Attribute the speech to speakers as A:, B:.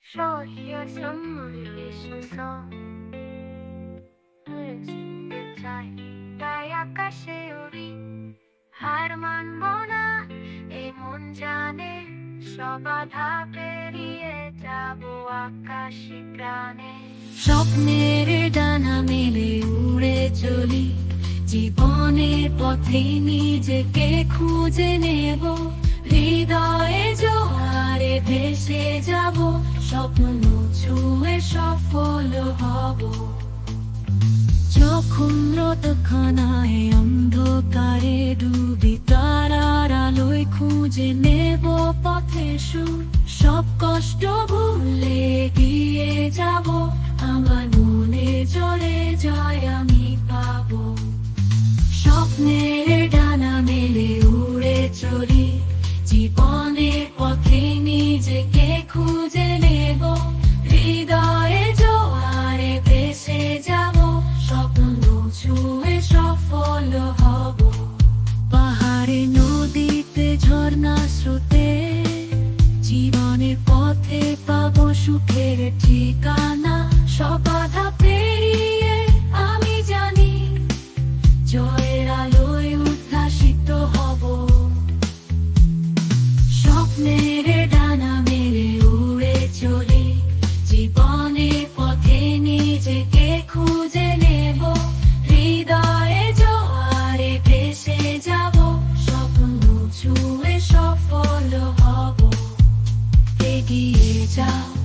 A: Show here some motivation song. Listen to time. তাই আকাশে উড়ি, হার মানব না এই মন জানে, সব বাধা পেরিয়ে যাব আকাশি প্রাণে। স্বপ্নের ডানা মেলে উড়ে চলি, জীবনের পথে নিজেকে খুঁজে নেব, হৃদয়ে জোয়ারে ভেসে যাব, স্বপ্ন ছুঁয়ে সফল হব। যখন রোদখানায় অন্ধকারে ডুবি, তারার আলোয় খুঁজে নেব পথে সুর, সব কষ্ট ভুলে এগিয়ে যাব, আমার মনে জলে জয় আমি পাবো। স্বপ্নের ডানা মেলে উড়ে চলি, জীবনের পথে নিজেকে খুঁজে নেব, হৃদয়ে জোয়ারে ভেসে যাব, স্বপ্ন ছুঁয়ে সফল হব। পাহাড়ে নদীতে ঝর্ণা স্রোতে, জীবনের পথে পাবো সুখের ঠিকানা, সব বাধা পেরিয়ে আমি জানি, জয়ের আলোয় উদ্ভাসিত হব। স্বপ্নের ডানা মেলে উড়ে চলি, জীবনের পথে নিজেকে খুঁজে নেব, হৃদয়ে জোয়ারে ভেসে যাব, স্বপ্ন ছুঁয়ে সফল হব। এগিয়ে যাও।